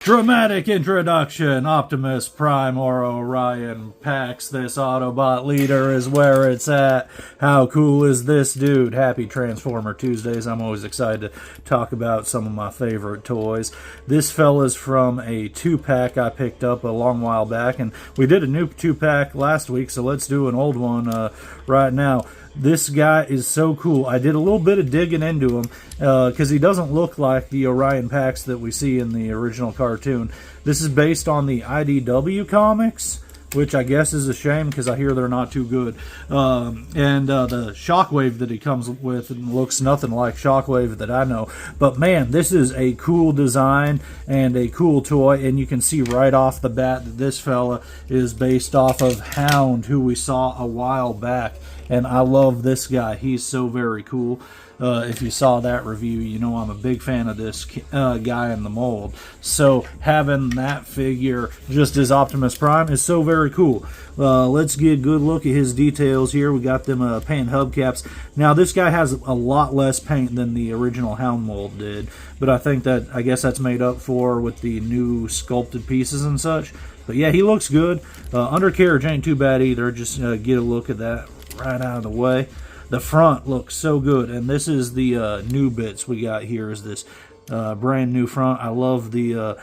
Dramatic introduction, Optimus Prime or Orion Pax. This Autobot leader is where it's at. How cool is this dude? Happy Transformer Tuesdays. I'm always excited to talk about some of my favorite toys. This fella's from a 2-pack I picked up a long while back, and we did a new 2-pack last week, so let's do an old one right now. This guy is so cool. I did a little bit of digging into him because he doesn't look like the Orion Pax that we see in the original cartoon. This is based on the IDW comics, which I guess is a shame because I hear they're not too good. The Shockwave that he comes with looks nothing like Shockwave that I know. But man, this is a cool design and a cool toy, and you can see right off the bat that this fella is based off of Hound, who we saw a while back. And I love this guy. He's so very cool. If you saw that review, you know I'm a big fan of this guy in the mold. So having that figure just as Optimus Prime is so very cool. Let's get a good look at his details here. We got them paint hubcaps. Now this guy has a lot less paint than the original Hound mold did, but I guess that's made up for with the new sculpted pieces and such. But yeah, he looks good. Undercarriage ain't too bad either. Just get a look at that right out of the way. The front looks so good, and this is the new bits we got here. Is this brand new front? I love the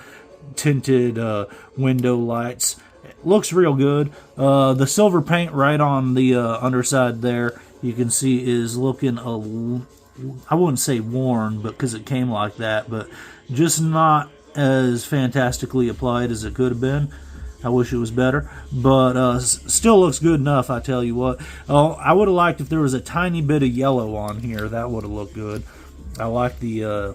tinted window lights. It looks real good. The silver paint right on the underside there, you can see, is looking I wouldn't say worn, but because it came like that, but just not as fantastically applied as it could have been. I wish it was better, but still looks good enough, I tell you what. Oh, I would have liked if there was a tiny bit of yellow on here. That would have looked good. I like the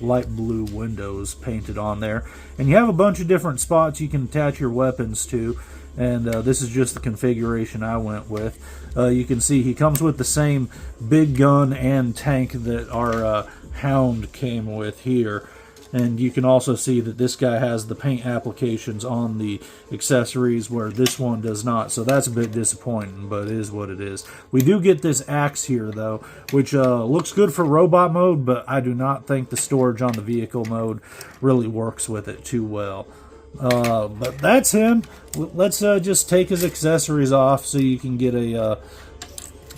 light blue windows painted on there. And you have a bunch of different spots you can attach your weapons to, and this is just the configuration I went with. You can see he comes with the same big gun and tank that our Hound came with here. And you can also see that this guy has the paint applications on the accessories where this one does not. So that's a bit disappointing, but it is what it is. We do get this axe here, though, which looks good for robot mode, but I do not think the storage on the vehicle mode really works with it too well. But that's him. Let's just take his accessories off so you can get a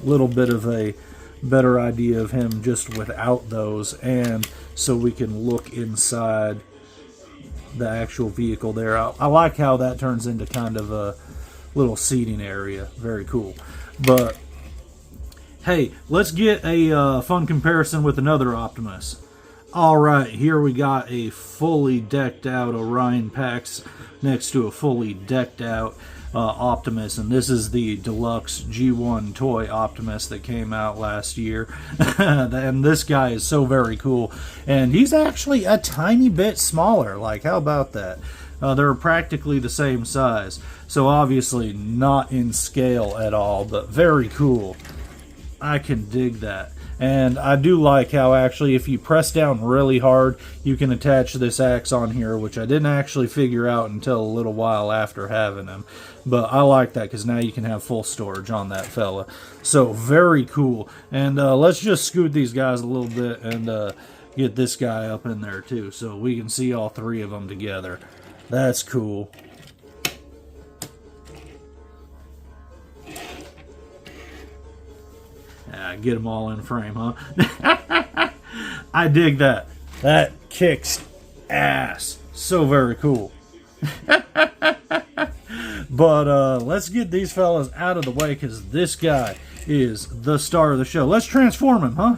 little bit of a better idea of him just without those, and so we can look inside the actual vehicle there. I like how that turns into kind of a little seating area. Very cool. But hey, let's get a fun comparison with another Optimus. Alright, here we got a fully decked out Orion Pax next to a fully decked out Optimus, and this is the deluxe G1 toy Optimus that came out last year. And this guy is so very cool, and he's actually a tiny bit smaller. Like, how about that? They're practically the same size, so obviously not in scale at all, but very cool. I can dig that. And I do like how actually if you press down really hard, you can attach this axe on here, which I didn't actually figure out until a little while after having him. But I like that because now you can have full storage on that fella. So very cool. And let's just scoot these guys a little bit and get this guy up in there too, so we can see all three of them together. That's cool. Get them all in frame, huh? I dig that. That kicks ass. So very cool. But let's get these fellas out of the way because this guy is the star of the show. Let's transform him, huh?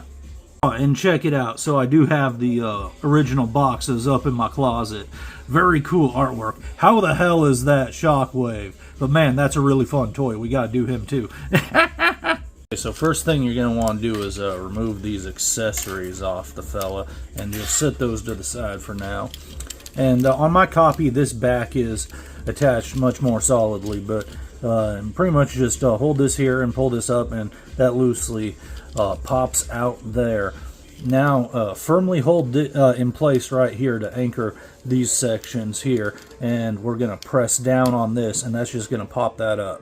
And check it out. So I do have the original boxes up in my closet. Very cool artwork. How the hell is that Shockwave? But man, that's a really fun toy. We gotta do him too. So first thing you're going to want to do is remove these accessories off the fella, and just set those to the side for now. And on my copy, this back is attached much more solidly, but pretty much just hold this here and pull this up, and that loosely pops out there. Now firmly hold it in place right here to anchor these sections here, and we're going to press down on this, and that's just going to pop that up.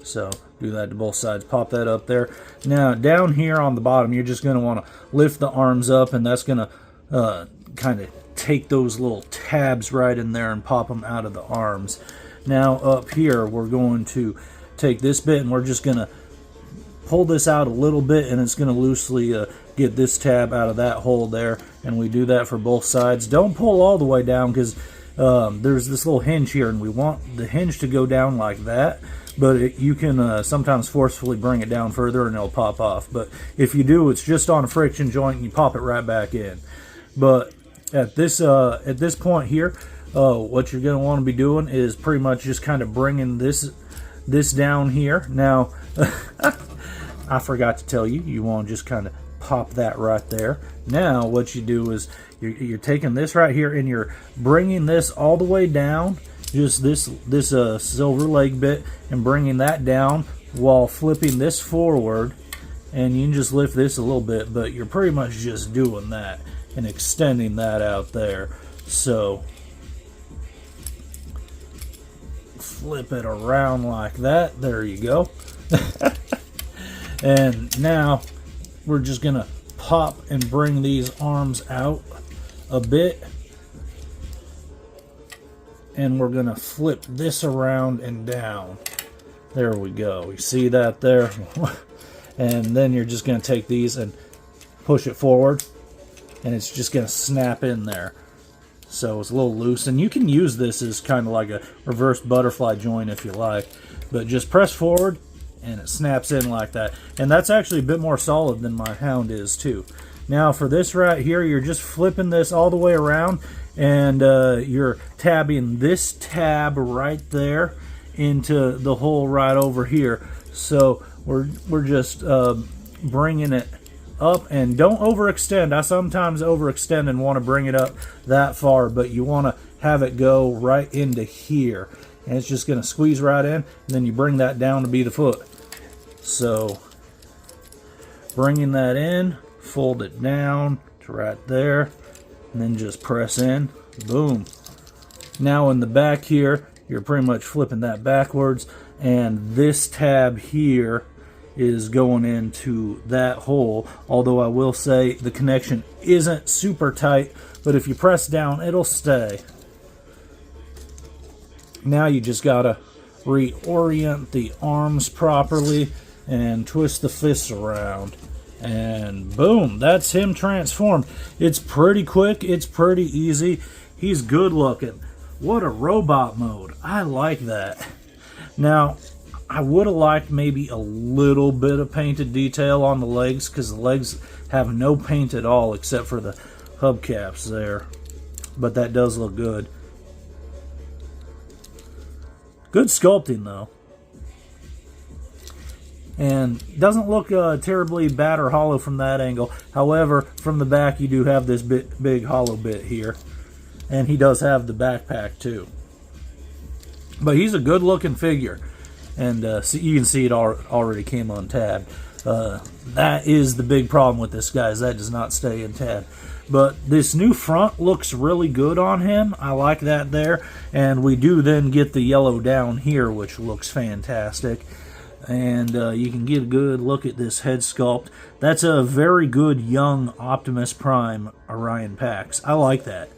So do that to both sides. Pop that up there. Now down here on the bottom, you're just going to want to lift the arms up, and that's going to kind of take those little tabs right in there and pop them out of the arms. Now up here, we're going to take this bit and we're just going to pull this out a little bit, and it's going to loosely get this tab out of that hole there, and we do that for both sides. Don't pull all the way down, because there's this little hinge here, and we want the hinge to go down like that, but you can sometimes forcefully bring it down further and it'll pop off. But if you do, it's just on a friction joint and you pop it right back in. But at this point here, what you're going to want to be doing is pretty much just kind of bringing this down here. Now, I forgot to tell you, you want to just kind of pop that right there. Now, what you do is you're taking this right here and you're bringing this all the way down, just this silver leg bit, and bringing that down while flipping this forward. And you can just lift this a little bit, but you're pretty much just doing that and extending that out there. So flip it around like that. There you go. And now we're just gonna pop and bring these arms out a bit, and we're gonna flip this around and down. There we go. You see that there? And then you're just gonna take these and push it forward, and it's just gonna snap in there. So it's a little loose, and you can use this as kind of like a reverse butterfly joint if you like, but just press forward and it snaps in like that. And that's actually a bit more solid than my Hound is too. Now for this right here, you're just flipping this all the way around, and you're tabbing this tab right there into the hole right over here. So we're just bringing it up, and don't overextend. I sometimes overextend and want to bring it up that far, but you want to have it go right into here, and it's just going to squeeze right in, and then you bring that down to be the foot. So bringing that in, fold it down to right there, and then just press in. Boom. Now in the back here, you're pretty much flipping that backwards, and this tab here is going into that hole. Although I will say the connection isn't super tight, but if you press down, it'll stay. Now you just gotta reorient the arms properly and twist the fists around, and boom, that's him transformed. It's pretty quick, it's pretty easy. He's good looking. What a robot mode. I like that. Now, I would have liked maybe a little bit of painted detail on the legs, because the legs have no paint at all except for the hubcaps there. But that does look good. Good sculpting though. And doesn't look terribly bad or hollow from that angle. However, from the back you do have this big hollow bit here. And he does have the backpack too. But he's a good looking figure. And you can see it already came untabbed. That is the big problem with this guy, is that does not stay in tab. But this new front looks really good on him. I like that there. And we do then get the yellow down here, which looks fantastic. And you can get a good look at this head sculpt. That's a very good young Optimus Prime Orion Pax. I like that.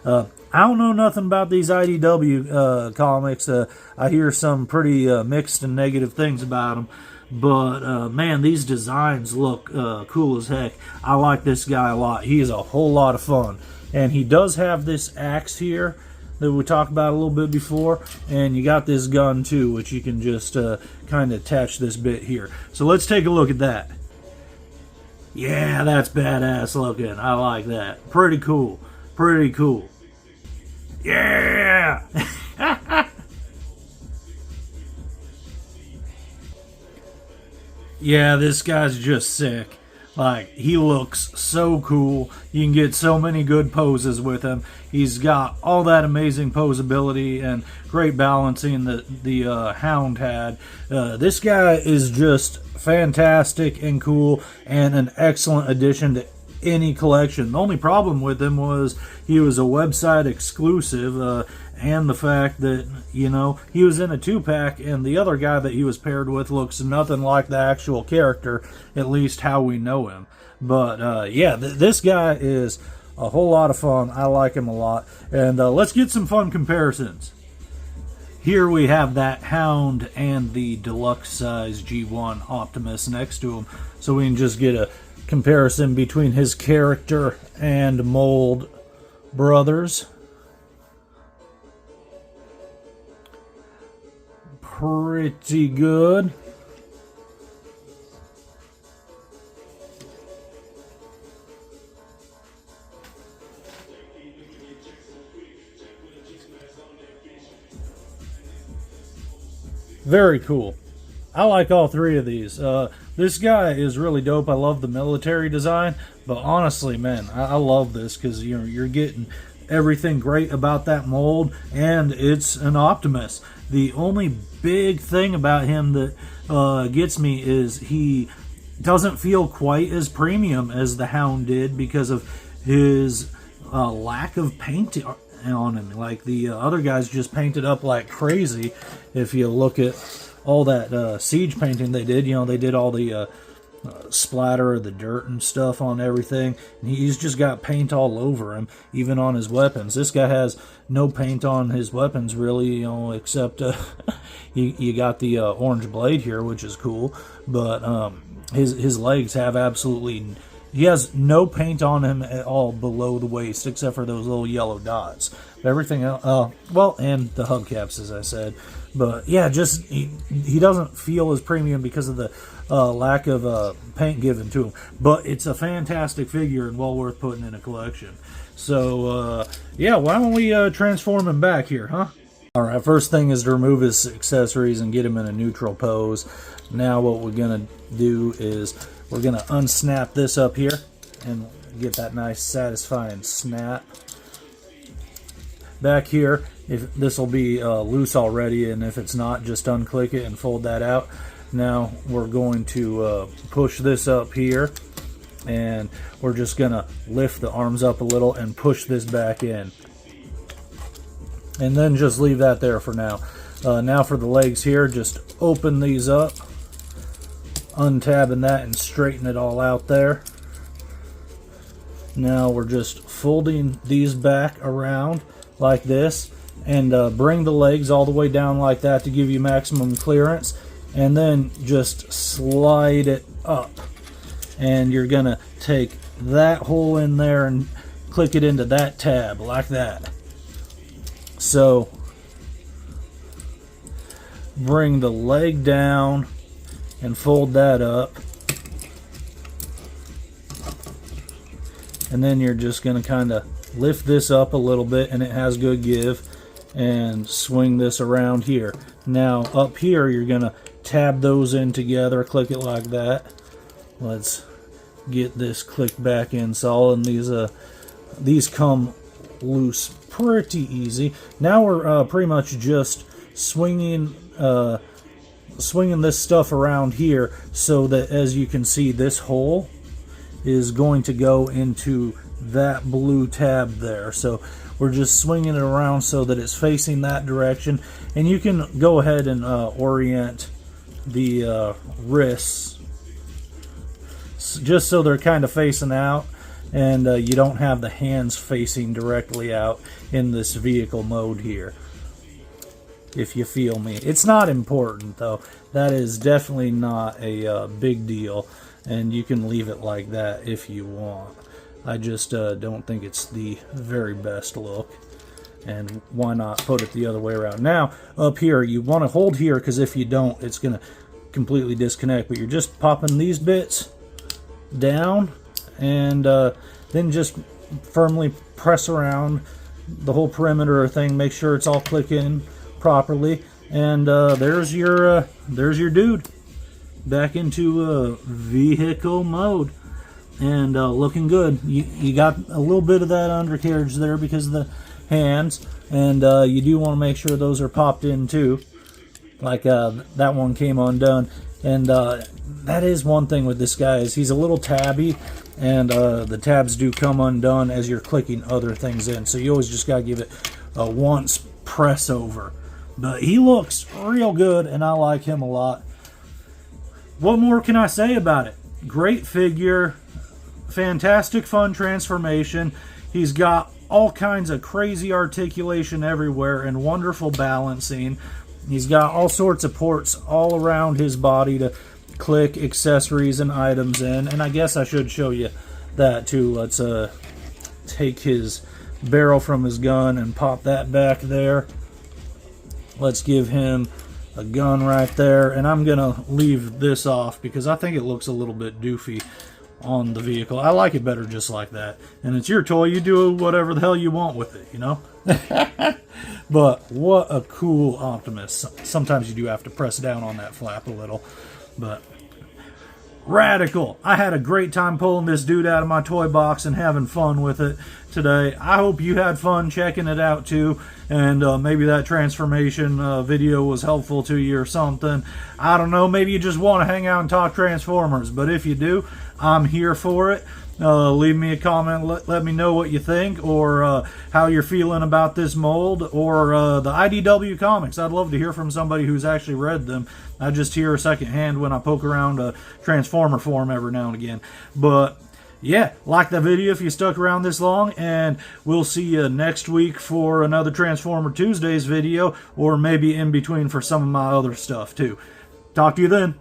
I don't know nothing about these IDW comics. I hear some pretty mixed and negative things about them. But, man, these designs look cool as heck. I like this guy a lot. He is a whole lot of fun. And he does have this axe here that we talked about a little bit before. And you got this gun, too, which you can just kind of attach this bit here. So let's take a look at that. Yeah, that's badass looking. I like that. Pretty cool. Pretty cool. Yeah! Yeah, this guy's just sick. Like, he looks so cool. You can get so many good poses with him. He's got all that amazing posability and great balancing that the Hound had. This guy is just fantastic and cool, and an excellent addition to any collection. The only problem with him was he was a website exclusive, and the fact that, you know, he was in a 2-pack, and the other guy that he was paired with looks nothing like the actual character, at least how we know him. But yeah, this guy is a whole lot of fun. I like him a lot. And let's get some fun comparisons. Here we have that Hound and the deluxe size G1 Optimus next to him, so we can just get a comparison between his character and mold brothers. Pretty good. Very cool. I like all three of these. This guy is really dope. I love the military design, but honestly, man, I love this because you're getting everything great about that mold, and it's an Optimus. The only big thing about him that gets me is he doesn't feel quite as premium as the Hound did because of his lack of paint on him. Like the other guys just painted up like crazy. If you look at all that siege painting they did, they did all the splatter of the dirt and stuff on everything, and he's just got paint all over him, even on his weapons. This guy has no paint on his weapons really, except you got the orange blade here, which is cool, but his legs have absolutely, he has no paint on him at all below the waist, except for those little yellow dots. But everything else, well, and the hubcaps, as I said. But yeah, just he doesn't feel as premium because of the lack of paint given to him. But it's a fantastic figure and well worth putting in a collection. So yeah, why don't we transform him back here, huh? Alright, first thing is to remove his accessories and get him in a neutral pose. Now what we're going to do is we're going to unsnap this up here and get that nice satisfying snap. Back here, if this will be loose already, and if it's not, just unclick it and fold that out. Now we're going to push this up here, and we're just going to lift the arms up a little and push this back in. And then just leave that there for now. Now for the legs here, just open these up, untabbing that and straighten it all out there. Now we're just folding these back around like this, and bring the legs all the way down like that to give you maximum clearance, and then just slide it up, and you're gonna take that hole in there and click it into that tab like that. So bring the leg down and fold that up, and then you're just gonna kind of lift this up a little bit, and it has good give, and swing this around here. Now up here you're gonna tab those in together, click it like that. Let's get this clicked back in solid, and these come loose pretty easy. Now we're pretty much just swinging this stuff around here, so that, as you can see, this hole is going to go into that blue tab there. So we're just swinging it around so that it's facing that direction, and you can go ahead and orient the wrists just so they're kind of facing out, and you don't have the hands facing directly out in this vehicle mode here, if you feel me. It's not important though. That is definitely not a big deal, and you can leave it like that if you want. I just don't think it's the very best look, and why not put it the other way around. Now up here you want to hold here, because if you don't, it's going to completely disconnect. But you're just popping these bits down, and then just firmly press around the whole perimeter thing. Make sure it's all clicking properly, and there's your dude back into vehicle mode. And looking good. You got a little bit of that undercarriage there because of the hands, and you do want to make sure those are popped in too, like that one came undone. And that is one thing with this guy, is he's a little tabby, and the tabs do come undone as you're clicking other things in, so you always just got to give it a once press over. But he looks real good, and I like him a lot. What more can I say about it? Great figure. Fantastic fun transformation. He's got all kinds of crazy articulation everywhere and wonderful balancing. He's got all sorts of ports all around his body to click accessories and items in. And I guess I should show you that too. Let's take his barrel from his gun and pop that back there. Let's give him a gun right there. And I'm going to leave this off because I think it looks a little bit doofy on the vehicle. I like it better just like that. And it's your toy. You do whatever the hell you want with it, you know? But what a cool Optimus. Sometimes you do have to press down on that flap a little. But radical. I had a great time pulling this dude out of my toy box and having fun with it today. I hope you had fun checking it out too, and maybe that transformation video was helpful to you or something. I don't know, maybe you just want to hang out and talk Transformers, but if you do, I'm here for it. Leave me a comment, let me know what you think, or how you're feeling about this mold, or the IDW comics. I'd love to hear from somebody who's actually read them. I just hear secondhand when I poke around a Transformer forum every now and again. But yeah, like the video if you stuck around this long, and we'll see you next week for another Transformer Tuesdays video, or maybe in between for some of my other stuff too. Talk to you then.